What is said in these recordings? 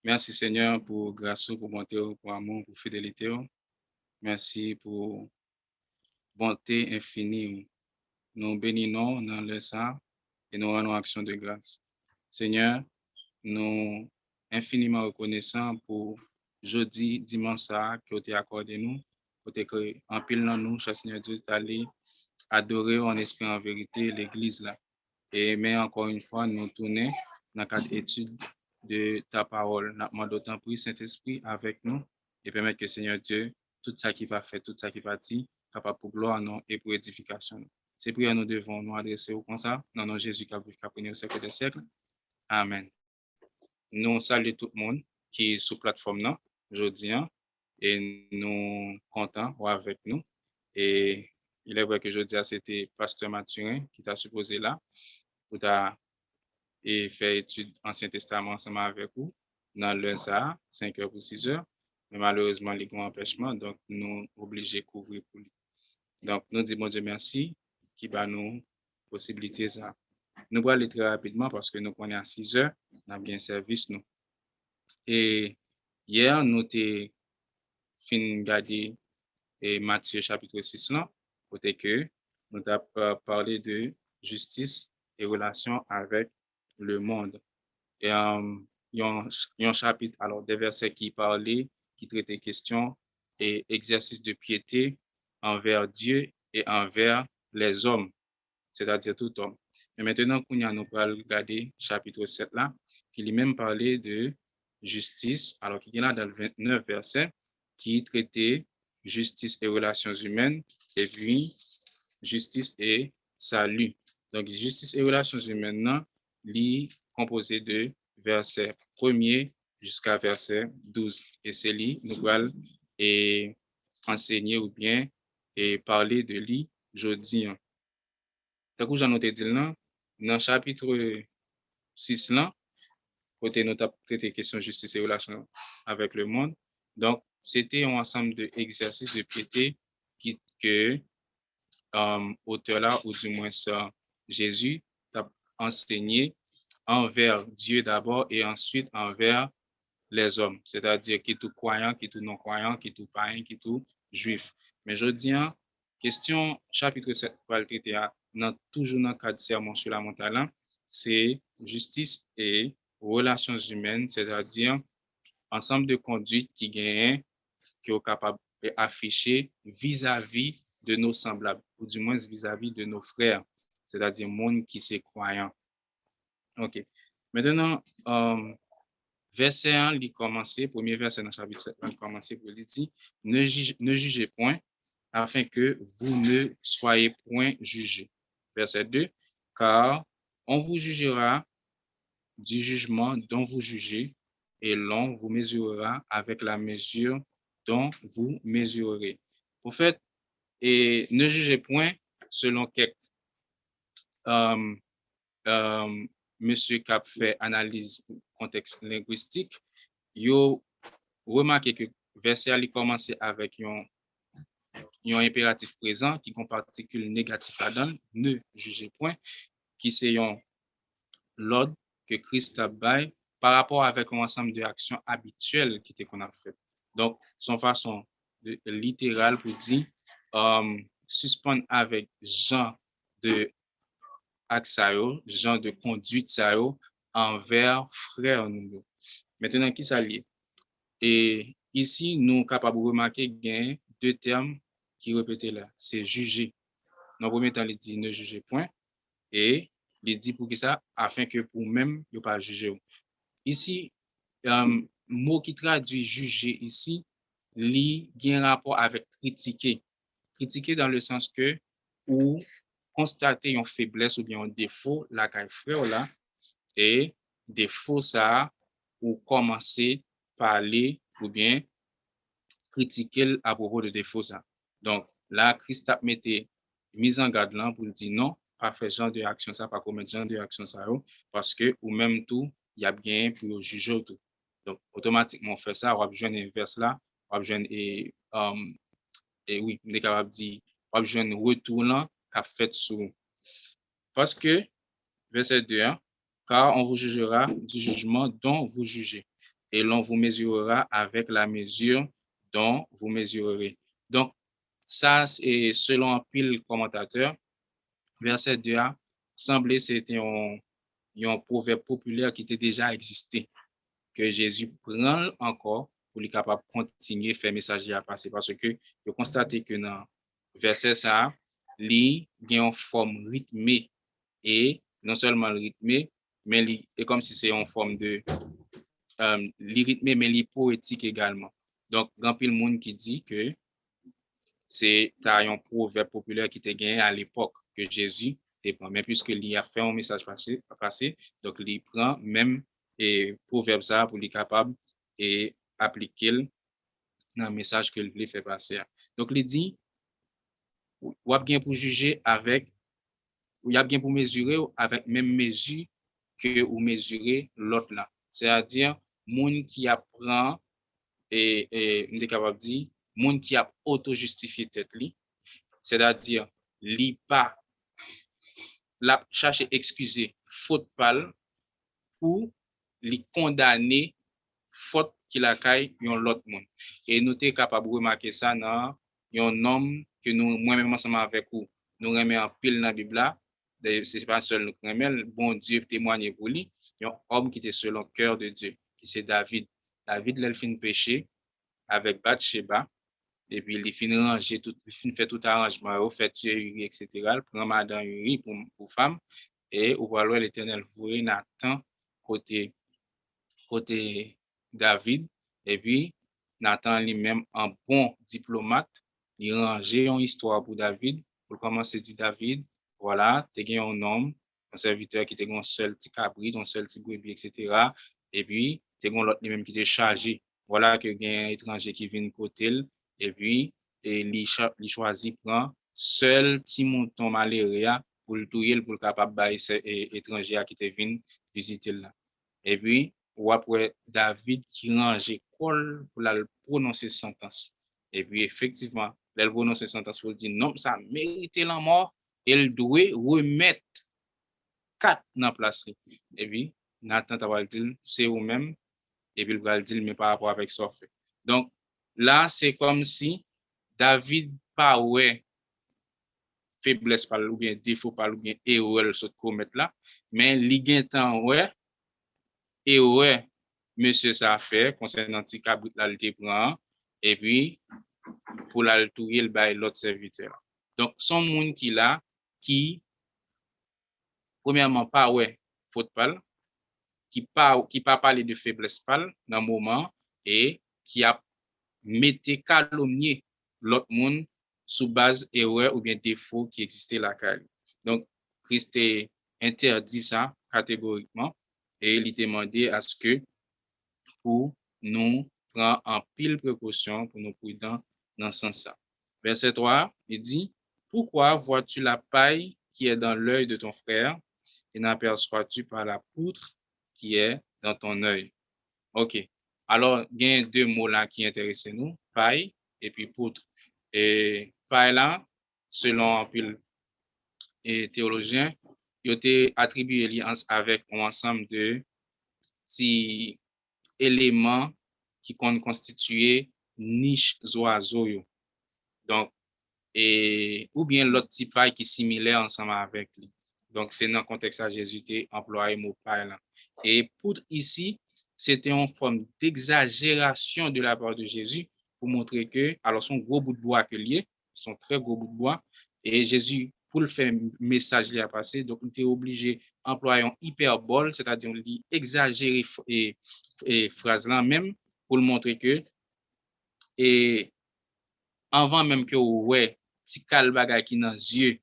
Merci Seigneur pour grâce, pour bonté, pour amour, pour fidélité. Merci pour bonté infinie. Nous bénissons dans le sang et nous rendons action de grâce. Seigneur, nous infiniment reconnaissants pour jeudi, dimanche que tu as accordé nous, pour que en pile dans nous, cher Seigneur Dieu, d'aller adorer en esprit en vérité l'église là. Et mais encore une fois, nous tourner dans le cadre d'étude de ta parole. Nous demandons d'autant plus Saint-Esprit avec nous et permettre que Seigneur Dieu, tout ça qui va faire, tout ça qui va dire, capable pour gloire non et pour édification. C'est prières nous devons nous adresser au comme ça, dans nom Jésus qui a vécu au siècle des siècles. Amen. Nous saluons tout le monde qui est sur la plateforme aujourd'hui et nous comptons avec nous. Et il est vrai que je dis c'était Pasteur Mathurin qui t'a supposé là pour ta et faire étude Ancien Testament ensemble avec vous dans l'heure ça, 5 heures pour 6 heures. Mais malheureusement, les grands empêchements, donc nous obligés de couvrir pour lui. Donc, nous disons bon Dieu merci qui va nous possibiliter ça. Nous allons aller très rapidement parce que nous connaissons à 6 heures, nous avons bien service nous. Et hier, nous avons fini de regarder Matthieu chapitre 6 là, côté que nous avons parlé de justice et relation avec le monde. Et il y a un chapitre, alors des versets qui parlaient, qui traitaient questions et exercices de piété envers Dieu et envers les hommes, c'est-à-dire tout homme. Mais maintenant, nous allons regarder chapitre 7 là, qui lui-même parlait de justice, alors qu'il y a là dans le 29 verset, qui traitait justice et relations humaines, et puis justice et salut. Donc, justice et relations humaines, est composé de verset 1er jusqu'à verset 12. Et c'est lui, nous allons enseigner ou bien et parler de lui jeudi. Tant que j'en ai dit là, dans le chapitre 6 là, côté nous avons traité question justice et relations avec le monde. Donc, c'était un ensemble d'exercices de piété que auteur là, ou du moins Jésus a enseigné envers Dieu d'abord et ensuite envers les hommes, c'est-à-dire qui tout croyant, qui tout non-croyant, qui tout païen, qui tout juif. Mais je dis, question chapitre 7, toujours dans le cadre de sermon sur la montagne, c'est justice et relations humaines, c'est-à-dire ensemble de conduites qui gagnent, qui sont capables d'afficher vis-à-vis de nos semblables, ou du moins vis-à-vis de nos frères, c'est-à-dire monde qui c'est croyant. OK. Maintenant, verset 1, il commence, premier verset dans le chapitre 7, il commence pour lui dire, ne jugez point, afin que vous ne soyez point jugés. Verset 2, car on vous jugera du jugement dont vous jugez, et l'on vous mesurera avec la mesure dont vous mesurerez. Au fait, et ne jugez point selon quelques monsieur qui a fait analyse contexte linguistique, yo remarqué que verset a commencé avec un impératif présent qui compte particule négatif là-dedans, ne jugez point, qui c'est l'ordre que Christ a bail par rapport avec un ensemble d'actions habituelles qui était qu'on a fait. Donc, son façon littérale pour dire suspendre avec genre de acte genre de conduite envers frère nous. Maintenant, qui ça lié? Et ici, nous sommes capables de remarquer qu'il y a deux termes qui répètent là. C'est juger. Dans le premier temps, il dit ne jugez point. Et il dit pour que ça, afin que pour même, il ne pas juger. Ici, mot qui traduit juger ici, il y a un rapport avec critiquer. Critiquer dans le sens que, ou constater une faiblesse ou bien un défaut, la caille frère là, et défaut ça, ou commencer par parler ou bien critiquer à propos de défaut ça. Donc, là, Christ a mis mise en garde là pour dire non, pas faire genre de action ça, pas commettre genre de action ça, parce que, ou même tout, il y a bien pour juger tout. Donc, automatiquement, on fait ça, on va besoin d'inverse là, on va besoin et oui, on est capable de dire, on va besoin de retour là, qu'a fait sur. Parce que, verset 2, car on vous jugera du jugement dont vous jugez. et l'on vous mesurera avec la mesure dont vous mesurerez. Donc, ça, c'est selon un pile commentateur, verset 2a, semblait c'était un proverbe populaire qui était déjà existé, que Jésus prend encore pour être capable de continuer à faire message à passer. Parce que je constate que dans le verset ça, il y a une forme rythmée et non seulement rythmée, mais c'est comme si c'est en forme de rythmé, mais poétique également. Donc, il y a un monde qui dit que c'est un proverbe populaire qui était gagné à l'époque que Jésus te prend. Mais puisque il a fait un message passé, donc il prend même et proverbe ça pour être capable et appliquer dans le message que il fait passer. Donc, il dit, ou a bien pour juger avec, ou y a bien pour mesurer avec même mesure que ou mesurer l'autre là. C'est-à-dire, monde qui apprend et on est capable de dire, monde qui a auto-justifié tête li, c'est-à-dire, li pas la chercher excuser faute pal pour li condamner faute qu'il a caille yon l'autre monde. Et nous sommes capables de remarquer ça dans un homme que nous, moi-même ensemble avec vous, nous remet en pile dans la Bible. C'est pas seul nous remet, bon Dieu témoigne pour lui. Un homme qui était selon le cœur de Dieu, qui c'est David. David, il fin péché avec Bathsheba. Et puis, il finit ranger tout, il fait tout arrangement, il fait tuer Uri, etc. Il prend madame Uri pour femme. Et au voir l'Éternel voué Nathan côté David. Et puis, Nathan lui-même, un bon diplomate, il rangeait une histoire pour David. Pour commencer, dit David, voilà, tu as un homme, un serviteur qui était un seul petit cabri, un seul petit brebis, etc. Et puis, tu as l'autre lui-même qui était chargé. Voilà que y a un étranger qui vient de côté. Et puis, il choisit prend seul petit mouton malheureux pour le touiller, pour le capable de étranger qui était venu visiter là. Et puis, ou après David qui range col pour la prononcer sentence. Et puis, effectivement, elle prononce sentence pour dire non, ça mérite la mort, elle doit remettre 4 dans la place. Et puis, Nathan va dire, c'est vous-même, et puis il va dire, mais par rapport avec ça fait. Donc, là, c'est comme si David pas ouais faiblesse par ou bien défaut par ou bien erreur sur commettre là, mais li gen temps ouais et ouais monsieur ça fait concernant petit cabrit là le prend et puis pour la touyer le bail l'autre serviteur. Donc son monde qui là qui premièrement pas ouais faute pas qui pas parler de faiblesse pas dans moment et qui a metté calomnier l'autre monde sous base erreur ou bien défaut qui existait là. Donc Christ interdit ça catégoriquement et il demandé à ce que pour nous prendre en pile précaution pour nous prudents dans ce sens-là. Verset 3, il dit, pourquoi vois-tu la paille qui est dans l'œil de ton frère et n'aperçois-tu pas la poutre qui est dans ton œil? OK. Alors, il y a deux mots là qui intéressent nous, paille et puis poutre. Et paille là, selon un pile et théologien, il a été attribué avec un ensemble de petits éléments qui constituent niche oiseaux. Donc, et, ou bien l'autre type paille qui est similaire ensemble avec lui. Donc, c'est dans le contexte à Jésus employé le mot paille là. Et poutre ici, c'était une forme d'exagération de la part de Jésus pour montrer que, alors son gros bout de bois que lié, son très gros bout de bois, et Jésus, pour le faire message à passer, donc il était obligé d'employer un hyperbole, c'est-à-dire exagérer et phrase là même pour le montrer que, et avant même que ouais, ti kal bagay qui dans yeux,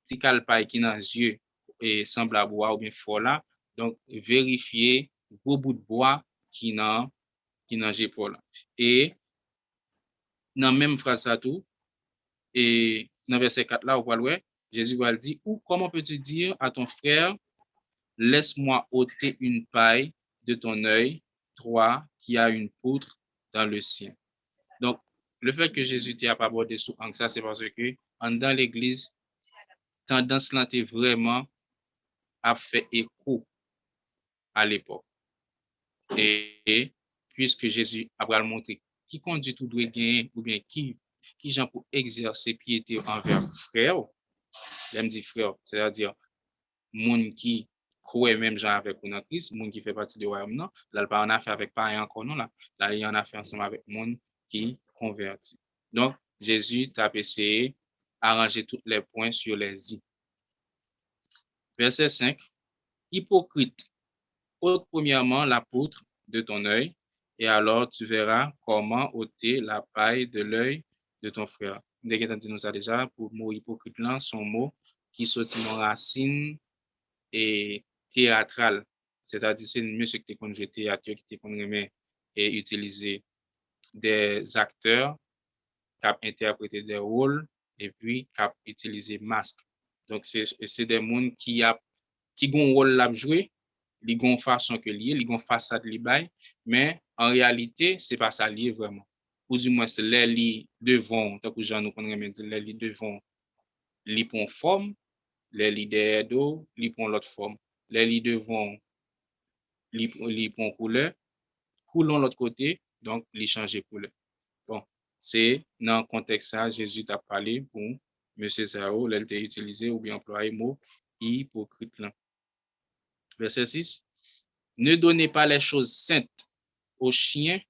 ti kal paille qui dans yeux et semble à bois ou bien fort là, donc vérifier gros bout de bois qui dans l'épaule. Et dans même phrase ça tout, et dans verset 4 là, on va le Jésus va le dire, ou comment peux-tu dire à ton frère, laisse-moi ôter une paille de ton œil, toi qui as une poutre dans le sien. Donc, le fait que Jésus t'ait pas abordé sous ça, c'est parce que dans l'église, tendance là était vraiment à faire écho à l'époque. Et puisque Jésus a montré qui conduit tout doit gagner ou bien qui gens pour exercer piété envers frère, l'aime dit frère, c'est-à-dire moun qui croit même gens avec ou dans Christ, moun qui fait partie du royaume non, là il pas en affaire avec pareil encore non là, là il en affaire ensemble avec moun qui converti. Donc Jésus t'a essayé arranger tous les points sur les i. Verset 5. Hypocrite, ôte premièrement la poutre de ton œil, et alors tu verras comment ôter la paille de l'œil de ton frère. Dès que tu nous ça déjà, pour mot hypocrite là, son mot qui sortit dans racine et théâtral. C'est-à-dire, c'est une musique qui est conjuguée théâtre, qui est conjuguée et utiliser des acteurs qui ont interprété des rôles et puis qui ont utilisé masque. Donc, c'est des gens qui ont un rôle à jouer, ils ont une façon que lié, ils ont une façade li bay, mais en réalité, c'est pas ça lié vraiment. Ou du moins, c'est les li devant, tant que j'en nous connaît dire les li devant, li pon forme, les li derrière dos, li pon l'autre forme. Les li devant, li pon couleur, coulon l'autre côté, donc li changer couleur. Bon, c'est dans le contexte ça, Jésus t'a parlé pour Monsieur Zao, il a utilisé ou bien employé le mot hypocrite là. Verset 6. Ne donnez pas les choses saintes aux chiens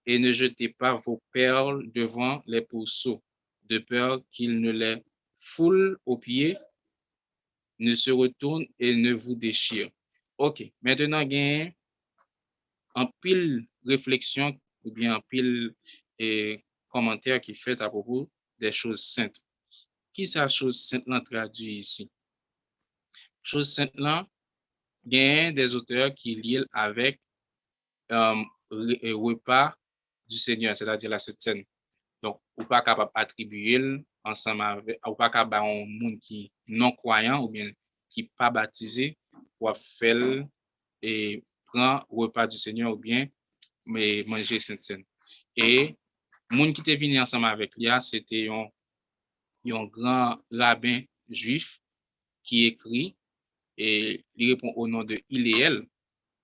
et ne jetez pas vos perles devant les pourceaux, de peur qu'ils ne les foulent aux pieds, ne se retournent et ne vous déchirent. OK, maintenant, il y a un pile réflexion ou bien un pile commentaire qui fait à propos des choses saintes. Qui est la chose sainte là traduit ici? Chose sainte là, il y a des auteurs qui lient avec repas du Seigneur, c'est-à-dire la Sainte Seine. Donc, ou pas capable d'attribuer ensemble avec, ou pas capable un monde qui non croyant ou bien qui pas baptisé pour faire et prendre repas du Seigneur ou bien mais manger Sainte Seine. Et monde qui était venu ensemble avec lui, c'était un grand rabbin juif qui écrit et il répond au nom de Hillel.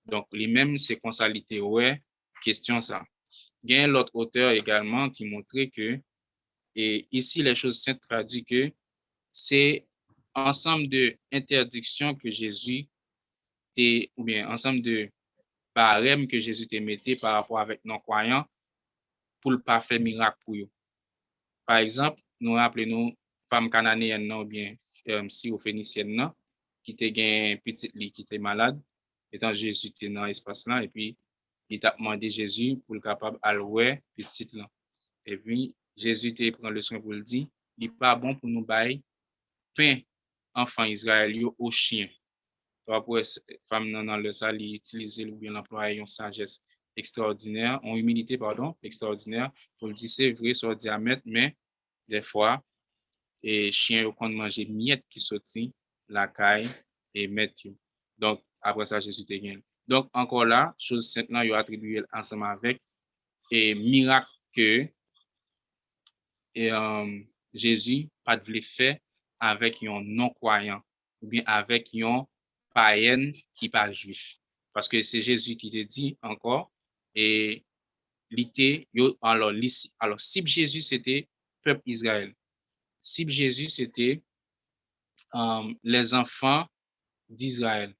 Donc, lui-même, c'est comme ça, ouais, question ça. Il y a l'autre auteur également qui montrait que, et ici, les choses saintes traduit que c'est ensemble de interdictions que Jésus ou bien ensemble de barèmes que Jésus te mettait par rapport avec non-croyants pour le pas faire miracle pour eux. Par exemple, nous rappelons femme cananéenne ou bien si ou phénicienne qui était gain petite li qui était malade étant Jésus était dans l'espace là et puis il t'a demandé Jésus pour le capable allouer petite là et puis Jésus te prend le soin pour le dire il pas bon pour nous bailler pain enfant Israël au chien. Après femme dans le ça li utiliser ou bien l'employer une sagesse extraordinaire, en humilité pardon, extraordinaire pour le dire c'est vrai sur diamètre mais des fois et chien yo kon manger miette qui sorti la caille et mettre. Donc après ça Jésus te gagne. Donc encore là, chose sainte là yo attribué ensemble avec et miracle que et Jésus pas de faire avec un non croyant ou bien avec un païen qui pas juif parce que c'est Jésus qui te dit encore et alors si Jésus c'était peuple Israël, si Jésus c'était les enfants d'Israël.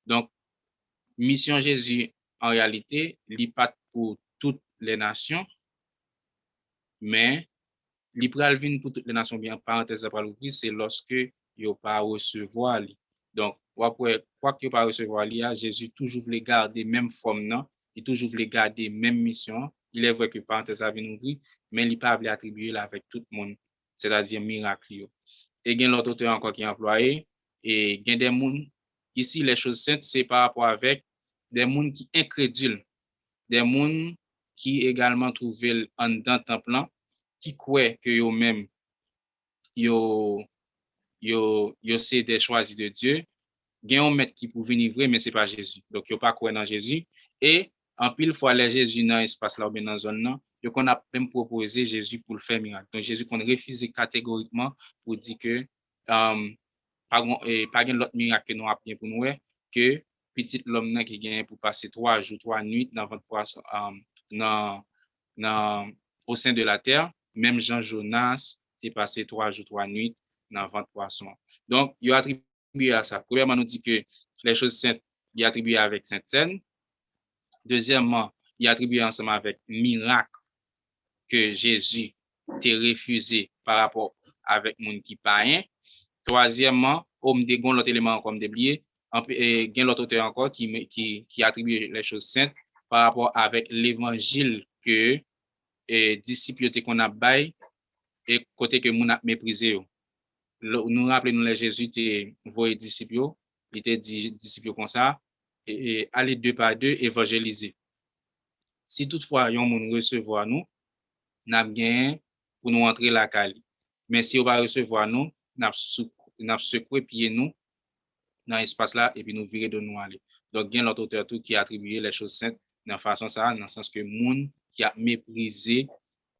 Donc mission Jésus en réalité il pas pour toutes les nations mais li pral vin pour toutes les nations bien parenthèse après l'ouvrir c'est lorsque yo pas recevoir li. Donc après quoi que yo pas recevoir li Jésus toujours voulait garder même forme non, il toujours voulait garder même mission. Il est vrai que parenthèse a vin ouvrir mais il pas voulait attribuer là avec tout le monde, c'est-à-dire miracle yo. Et gen l'autre auteur encore qui est employé et gen des moun ici les choses saintes c'est par rapport avec des moun qui incrédules, des moun qui également trouvé en dans temple qui croient que eux-mêmes yo c'est des choisis de Dieu, gen un maître qui pour venir vrai mais c'est pas Jésus. Donc yo pas croire dans Jésus et en pile fois les Jésus dans espace là ou bien dans zone là, yo qu'on a même proposé Jésus pour le faire miracle. Donc Jésus qu'on refusé catégoriquement pour dire que pas l'autre miracle que nous a bien pour nous que petit l'homme qui gagne pour passer 3 jours, 3 nuits dans votre poisson, au sein de la terre. Même Jean Jonas est passé 3 jours, 3 nuits dans votre poisson. Donc, il a attribué à ça. Premièrement, nous dit que les choses saintes, il a attribué avec Sainte Seine. Deuxièmement, il a attribué ensemble avec miracle que Jésus t'a refusé par rapport avec moun qui païen. Troisièmement, homme de gon l'autre élément comme déblié, gain l'autre auteur encore qui attribue les choses saintes par rapport avec l'évangile que disciples qu'on a bail et côté que moun a méprisé. Nous rappelons les Jésus t'es voyé disciples, il était dit disciples comme ça et aller deux par deux évangéliser. Si toutefois yon moun recevoir nous, n'a bien pour nous entrer la cali. Mais si on va recevoir nous, n'a secoué pied nous dans l'espace là et puis nous virer de nous aller. Donc bien l'autre auteur tout qui a attribué les choses saintes dans façon ça dans le sens que moun qui a méprisé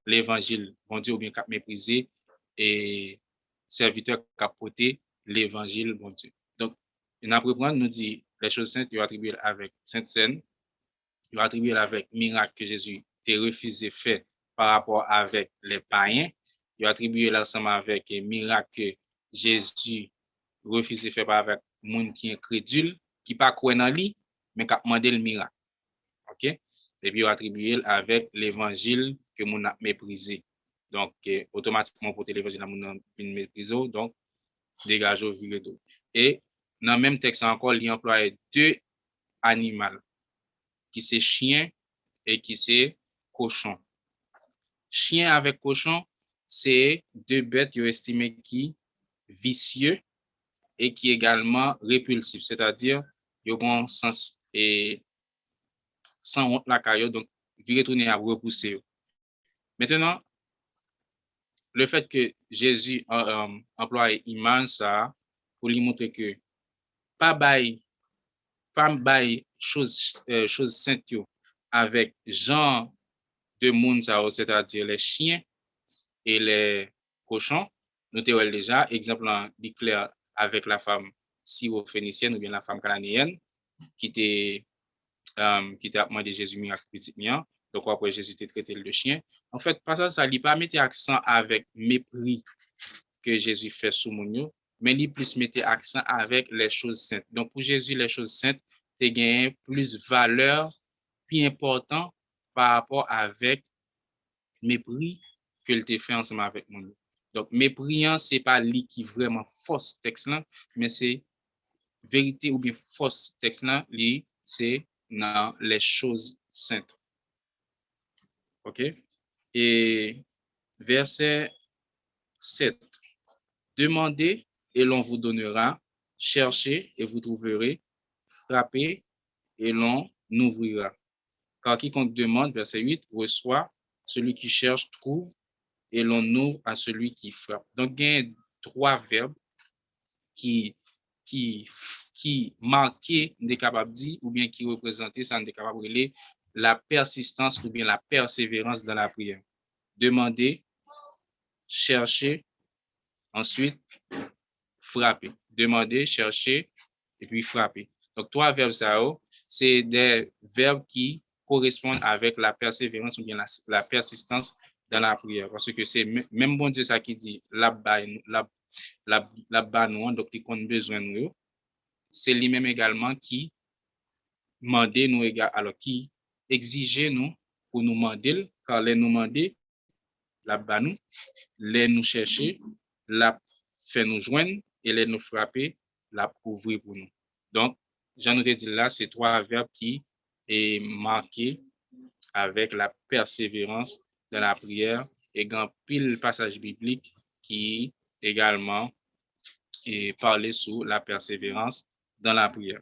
l'évangile, bon Dieu ou bien qui a méprisé et serviteur qui a porté l'évangile bon Dieu. Donc on apprend nous dit les choses saintes il a attribué avec Sainte Seine, il a attribué avec miracle que Jésus t'a refusé fait par rapport avec les païens, il a attribué l'ensemble avec les miracles que Jésus refusé faire par avec monde qui est incrédule, qui pas croire dans lui, mais qui a demandé le miracle. OK? Et puis il a attribué avec l'évangile que mon a méprisé. Donc automatiquement pour l'évangile mon une méprisé, donc dégage au viré d'eau. Et dans le même texte encore, il emploie deux animaux qui c'est chien et qui c'est cochon. Chien avec cochon, c'est deux bêtes qui estimé qui vicieux et qui également répulsif, c'est-à-dire ils ont sens et sans honte la caillou donc ils retourner à repousser. Maintenant, le fait que Jésus emploie image ça pour lui montrer que pas bail chose sainte avec genre de monde ça, c'est-à-dire les chiens et les cochons. Nous t'avons déjà exemple clair avec la femme syro-phénicienne ou bien la femme cananéenne qui t'a demandé Jésus miracle petit mien. Donc après Jésus t'a traité le chien. En fait, pas ça il pas mettre accent avec mépris que Jésus fait sous mon, mais il plus mettre accent avec les choses saintes. Donc pour Jésus les choses saintes te gagné plus valeur, plus important par rapport avec mépris que le te fait ensemble avec mon. Donc mépris c'est pas lui qui vraiment fausse texte là, mais c'est vérité ou bien fausse texte là, lui c'est dans les choses saintes. OK? Et verset 7. Demandez et l'on vous donnera, cherchez et vous trouverez, frappez et l'on ouvrira. Car quiconque demande, verset 8, reçoit, celui qui cherche trouve et l'on ouvre à celui qui frappe. Donc, il y a trois verbes qui marquent, des capables dire, ou bien qui représentent, ça n'est capable de la persistance ou bien la persévérance dans la prière. Demander, chercher, ensuite frapper. Demander, chercher et puis frapper. Donc, trois verbes, ça, c'est des verbes qui correspondent avec la persévérance ou bien la persistance dans la prière. Parce que c'est même bon Dieu ça qui dit la bas nous, donc il qu'on besoin nous. C'est lui-même également qui demande nous alors qui exige nous pour nous demander, car les nous demander la bas nous, les nous chercher, la fait nous joindre et les nous frapper, la ouvrir pour nous. Donc, j'en ai dit là, c'est trois verbes qui est marqué avec la persévérance dans la prière et grand pile passage biblique qui également est parlé sur la persévérance dans la prière.